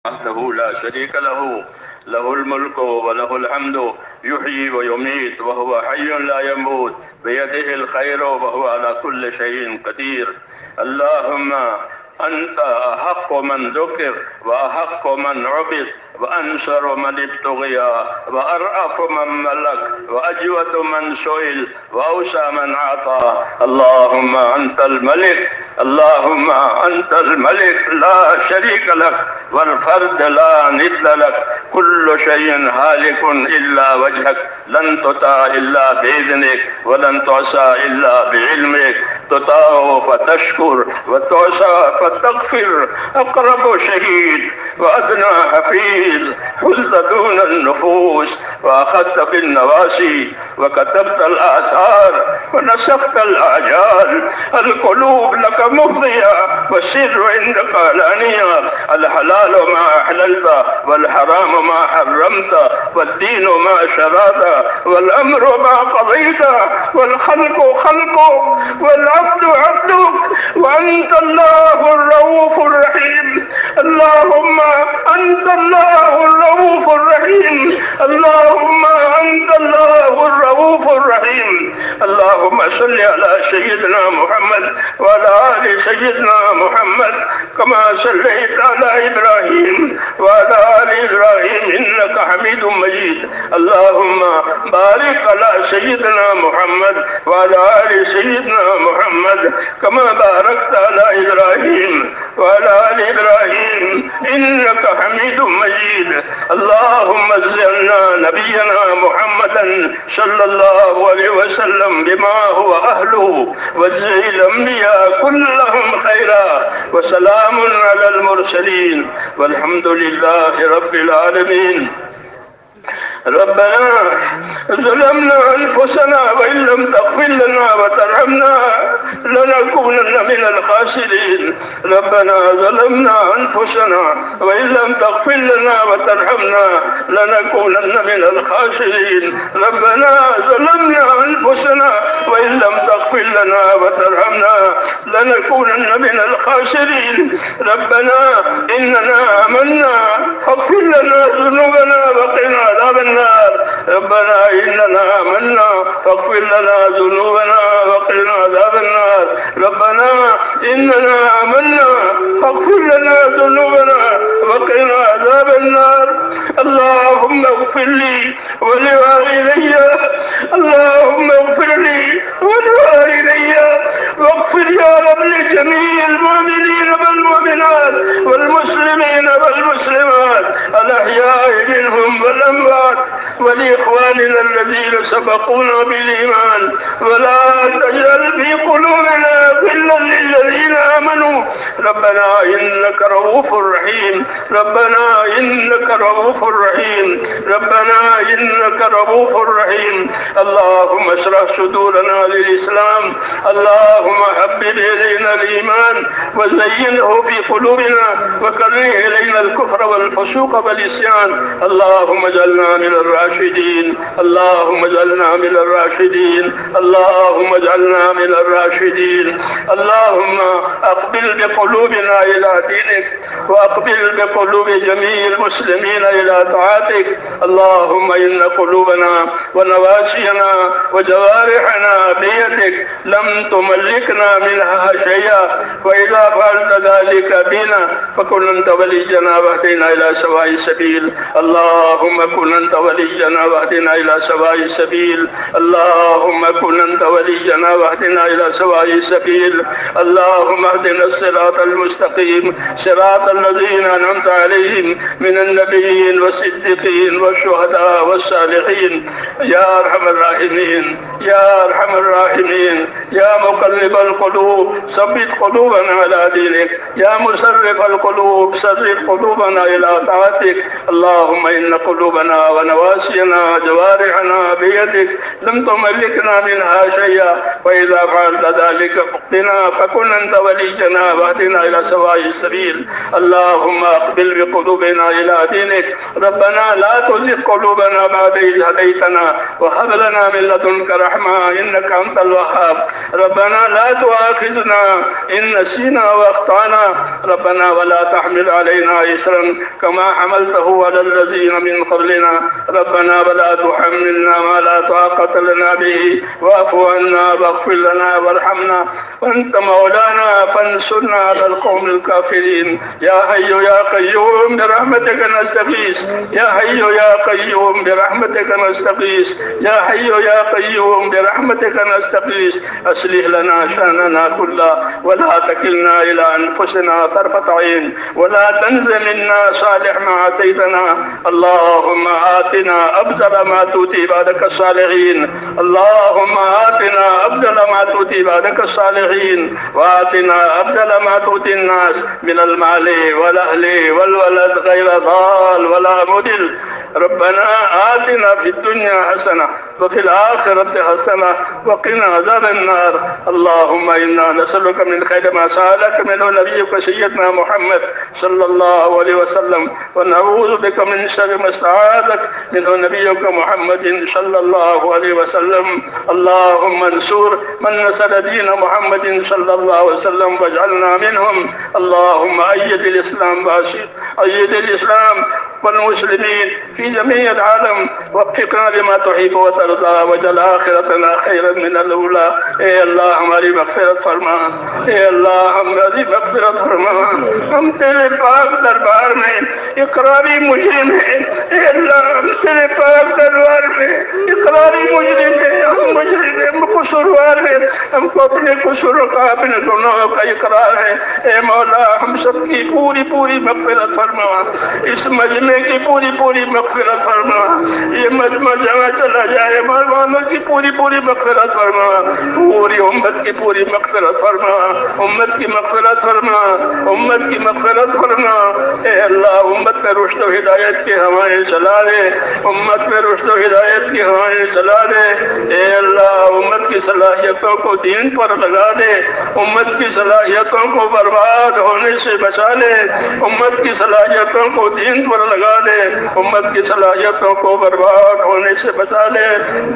وحده لا شريك له، له الملك وله الحمد، يحيي ويميت وهو حي لا يموت، بيده الخير وهو على كل شيء قدير. اللهم أنت أحق من ذكر وأحق من عبد وأنصر من ابتغي وأرأف من ملك وأجود من سئل وأوسع من أعطى. اللهم أنت الملك، اللهم أنت الملك لا شريك لك والفرد لا ند لك، كل شيء هالك إلا وجهك، لن تطاع إلا بإذنك ولن تعصى إلا بعلمك، تطاع فتشكر وتعصى فتغفر، أقرب شهيد وأدنى حفيظ، حلت دون النفوس وأخذت بالنواسي وكتبت الآثار ونسخت الآجال، القلوب لك مفضية والسر عندك علانية، الحلال ما أحللت والحرام ما حرمت والدين ما شرعت والأمر ما قضيت والخلق خلقك والعبد عبدك، وأنت الله الرؤوف الرحيم. اللهم أنت الله الرؤوف الرحيم، اللهم أنت الله الرؤوف الرحيم. اللهم صل على سيدنا محمد وعلى آل سيدنا محمد كما صليت على إبراهيم وعلى آل إبراهيم إنك حميد مجيد. اللهم بارك على سيدنا محمد وعلى آل سيدنا محمد كما باركت على إبراهيم وعلى آل إبراهيم إنك حميد مجيد. اللهم زلنا نبينا محمدا صلى الله عليه وسلم بما هو أهله، واجزي الأنبياء كلهم خيرا، وسلام على المرسلين والحمد لله رب العالمين. ربنا ظلمنا أنفسنا وإن لم تغفر لنا وترحمنا لنكونن من الخاسرين. ربنا ظلمنا أنفسنا وإن لم تغفر لنا وترحمنا لنكونن من الخاسرين. ربنا ظلمنا أنفسنا وإن لم تغفر لنا وترحمنا لنكونن من الخاسرين. ربنا إننا آمنا فاغفر لنا ذنوبنا وقنا عذاب النار. ربنا إننا آمنا فاغفر لنا ذنوبنا وقنا عذاب النار. ربنا إننا آمنا فاغفر لنا ذنوبنا وقنا عذاب النار. اللهم اغفر لي ولوالدي، اللهم اغفر لي ولوالدي، واغفر يا رب لجميع المؤمنين والمؤمنات والمسلمين والمسلمات الأحياء منهم والأموات، ولإخواننا الذين سبقونا بالإيمان، ولا تجعل في قلوبنا غلا للذين آمنوا. ربنا إنك رؤوف رحيم، ربنا إنك رؤوف رحيم، ربنا إنك رؤوف رحيم. اللهم اشرح صدورنا للإسلام، اللهم حبب إلينا الإيمان وزينه في قلوبنا وكره إلينا الكفر والفسوق والعصيان. اللهم اجعلنا من الراشدين، اللهم اجعلنا من الراشدين، اللهم اجعلنا من الراشدين. اللهم أقبل بقلوبنا إلى دينك، وأقبل بقلوب جميع المسلمين إلى طاعتك. اللهم إن قلوبنا ونواسينا وجوارحنا بيدك، لم تملكنا منها شيئا، وإذا فعلت ذلك بنا فكن أنت ولينا واهدنا إلى سواء السبيل. اللهم كن أنت ولينا واهدنا إلى سواء السبيل. اللهم كن أنت ولينا واهدنا إلى سواء السبيل. اللهم اهدنا الصراط المستقيم، صراط الذين أنعمت عليهم من النبيين والصديقين والشهداء والصالحين. يا أرحم الراحمين، يا أرحم الراحمين، يا مقلب القلوب ثبت قلوبنا على دينك، يا مصرف القلوب صرف قلوبنا إلى طاعتك. بطاعتك. اللهم إن قلوبنا ونواسينا جوارحنا بيدك لم تملكنا منها شيئا، فإذا فعلت ذلك فاقتنا فكن أنت ولينا واهدنا إلى سواء السبيل. اللهم أقبل بقلوبنا إلى دينك. ربنا لا تزغ قلوبنا بعد إذ هديتنا وهب لنا من لدنك رحمة إنك أنت الوهاب. ربنا لا تؤاخذنا إن نسينا وأخطأنا. ربنا ولا تحمل علينا إصرا كما حملته على الذين من قبلنا. ربنا ولا تحملنا ما لا طاقة لنا به واعف عنا واغفر لنا وارحمنا وأنت مولانا فانصرنا على القوم الكافرين. يا حي يا قيوم برحمتك نستغيث. يا حي يا قيوم برحمتك نستغيث. يا حي يا قيوم برحمتك نستغيث. أصلح لنا شأننا كله ولا تكلنا إلى أنفسنا طرفة عين ولا تنزل منا صالح ما آتيتنا. اللهم آتنا أفضل ما تؤتي عبادك الصالحين. اللهم آتنا أفضل ما تؤتي عبادك الصالحين وآتنا أفضل ما تؤتي الناس من المال والأهل والولد غير ضال ولا مضل. ربنا آتنا في الدنيا حسنة وفي الآخرة حسنة وقنا عذاب النار. اللهم إنا نسألك من خير ما سألك منه نبيك سيدنا محمد صلى الله عليه وسلم ونعوذ بك من شر ما استعاذك منه نبيك محمد صلى الله عليه وسلم. اللهم انصر من نصر دين محمد صلى الله عليه وسلم واجعلنا منهم. اللهم أيد الإسلام أيد الإسلام والمسلمين في جميع العالم وفقنا لما تحب وترضى واجعل آخرتنا خيرا من الأولى. اے اللہ ہماری مغفرت فرما. اے اللہ ہماری مغفرت فرما. ہم تیرے پاک دربار میں اقراری مجرم ہیں. اے اللہ ہم تیرے پاک دربار میں اقراری مجرم ہیں. ہم مجرم ہیں, ہم قصوروار ہیں. ہم کو اپنے قصوروں کا اپنے گناہوں کا اقرار ہے. اے مولا ہم سب کی پوری پوری مغفرت فرما. اس مجمع کی پوری پوری مغفرت فرما. یہ مجمع جہاں چلا جائے مہمانوں کی پوری پوری مغفرت فرما. پوری امت کی پوری مغفرت فرما. امت کی مغفرت فرما. امت کی مغفرت فرما. اے اللہ امت میں رشد و ہدایت کی ہوائیں چلا دے. امت میں رشد و ہدایت کی ہوائیں چلا دے. اے اللہ امت کی صلاحیتوں کو دین پر لگا دے. امت کی صلاحیتوں کو برباد ہونے سے بچا لے. امت کی صلاحیتوں کو دین پر لگا دے. امت کی صلاحیتوں کو برباد ہونے سے بچا لے.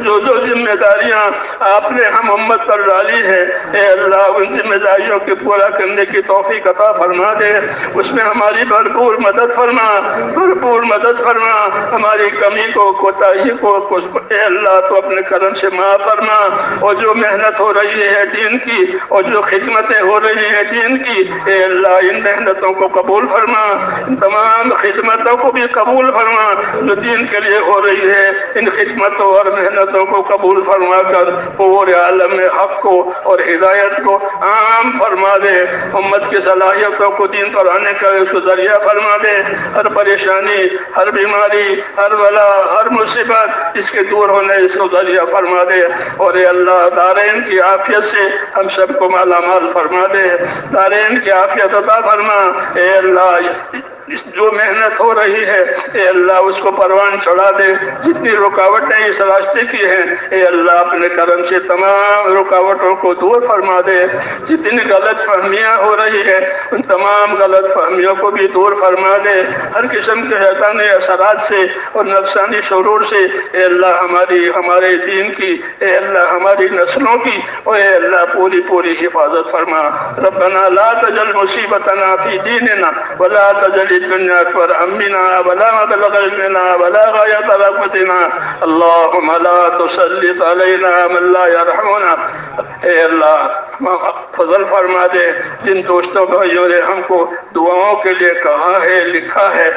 جو جو ذمہ داریاں آپ نے ہم امت پر ڈالی ہے اے اللہ ان ذمہ داریوں کو پورا کرنے کی توفیق عطا فرما دے. اس میں ہماری بھرپور مدد فرما. بھرپور مدد فرما. ہماری کمی کو کوتاہی کو اے اللہ تو اپنے کرم سے معاف فرما. اور جو محنت ہو رہی ہے دین کی اور جو خدمتیں ہو رہی ہیں دین کی اے اللہ ان محنتوں کو قبول فرما. ان تمام خدمتوں کو بھی قبول فرما جو دین کے لیے ہو رہی ہے. ان خدمتوں اور محنتوں کو قبول فرما کر پورے عالم میں حق کو اور ہدایت کو عام فرما دے. امت کی صلاحیتوں کو دین پر آنے کا اس کو ذریعہ فرما دے. ہر پریشانی ہر بیماری ہر بلا ہر مصیبت اس کے دور ہونے اس کو ذریعہ فرما دے. اور اے اللہ دارین کی عافیت سے ہم سب کو مالا مال فرما دے. دارین کی عافیت عطا فرما. اے اللہ جو محنت ہو رہی ہے اے اللہ اس کو پروان چڑھا دے. جتنی رکاوٹیں اس راستے کی ہیں اے اللہ اپنے کرم سے تمام رکاوٹوں کو دور فرما دے. جتنی غلط فہمیاں ہو رہی ہیں ان تمام غلط فہمیوں کو بھی دور فرما دے. ہر قسم کے شیطانی اثرات سے اور نفسانی شرور سے اے اللہ ہمارے دین کی اے اللہ ہماری نسلوں کی اور اے اللہ پوری پوری حفاظت فرما. ربنا لا تجعل مصیبتنا فی دیننا ولا تجعل الدنيا أكبر همنا ولا مبلغ علمنا ولا غاية رغبتنا. اللهم لا تسلط علينا من لا يرحمنا. اے اللہ فضل فرما دے. جن دوستوں بھائیوں نے ہم کو دعاؤں کے لیے کہا ہے لکھا ہے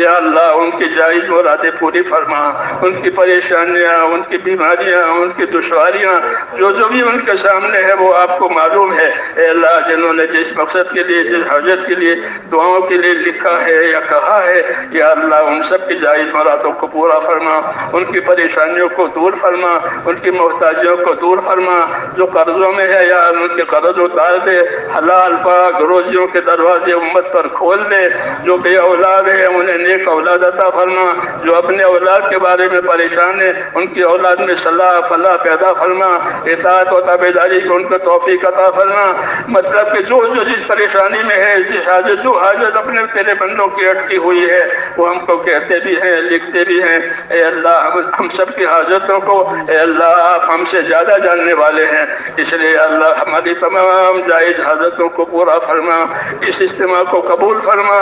یا اللہ ان کی جائز مرادیں پوری فرما. ان کی پریشانیاں ان کی بیماریاں ان کی دشواریاں جو بھی ان کے سامنے ہے وہ آپ کو معلوم ہے. اے اللہ جنہوں نے جس مقصد کے لیے جس حاجت کے لیے دعاؤں کے لیے لکھا ہے یا کہا ہے یا اللہ ان سب کی جائز مرادوں کو پورا فرما. ان کی پریشانیوں کو دور فرما. ان کی محتاجیوں کو دور فرما. جو قرضوں میں ہے یا ان کے قرض اتار دے. حلال پاک روزیوں کے دروازے امت پر کھول دے. جو بے اولاد ہے انہیں انہیں نیک اولاد عطا فرما، جو اپنے اولاد کے بارے میں پریشان ہیں ان کی اولاد میں صلاح فلاح پیدا فرما، اطاعت و تابعداری کو ان کو توفیق عطا فرما۔ مطلب کہ جو جس پریشانی میں ہے، جس حاجت جو حاجت اپنے تیرے بندوں کی اٹکی ہوئی ہے وہ ہم کو کہتے بھی ہیں لکھتے بھی ہیں۔ اے اللہ ہم سب کی حاجتوں کو اے اللہ آپ ہم سے زیادہ جاننے والے ہیں، اس لیے اللہ ہماری تمام جائز حاجتوں کو پورا فرما، اس اجتماع کو قبول فرما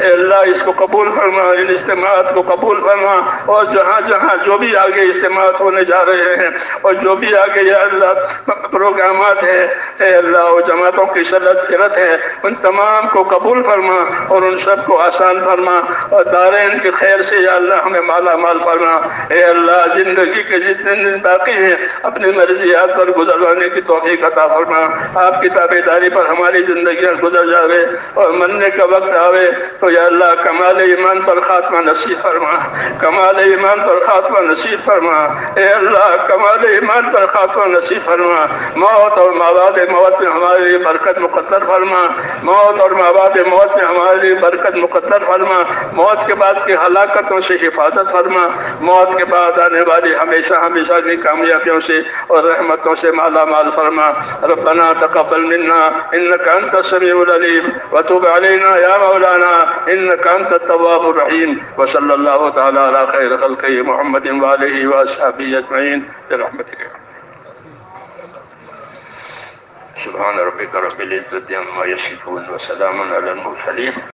اے اللہ، اس کو قبول فرما، ان اجتماعات کو قبول فرما، اور جہاں جہاں جو بھی آگے اجتماعات ہونے جا رہے ہیں اور جو بھی آگے یا اللہ پروگرامات ہیں اے اللہ وہ جماعتوں کی صلت فرت ہے ان تمام کو قبول فرما اور ان سب کو آسان فرما، اور دارین کے خیر سے یا اللہ ہمیں مالا مال فرما۔ اے اللہ زندگی کے جتنے دن باقی ہیں اپنی مرضیات پر گزروانے کی توفیق عطا فرما، آپ کی تابعداری پر ہماری زندگیاں گزر جاوے اور مرنے کا وقت آوے تو یا اللہ کمال ایمان پر خاتمہ نصیب فرما، کمال ایمان پر خاتمہ نصیب فرما اے اللہ، کمال ایمان پر خاتمہ نصیب فرما، موت اور مواد موت میں ہمارے لیے برکت مقدر فرما، موت اور مواد موت میں ہمارے لیے برکت مقدر فرما، موت کے بعد کی ہلاکتوں سے حفاظت فرما، موت کے بعد آنے والی ہمیشہ ہمیشہ کی کامیابیوں سے اور رحمتوں سے مالا مال فرما۔ ربنا تقبل منا انك انت السميع العليم وتب علينا يا مولانا انك انت التواب الرحيم، وصلى الله تعالى على خير خلقه محمد وآله واصحابه اجمعين برحمتك۔ سبحان ربك رب العزة عما يصفون وسلام على المرسلين۔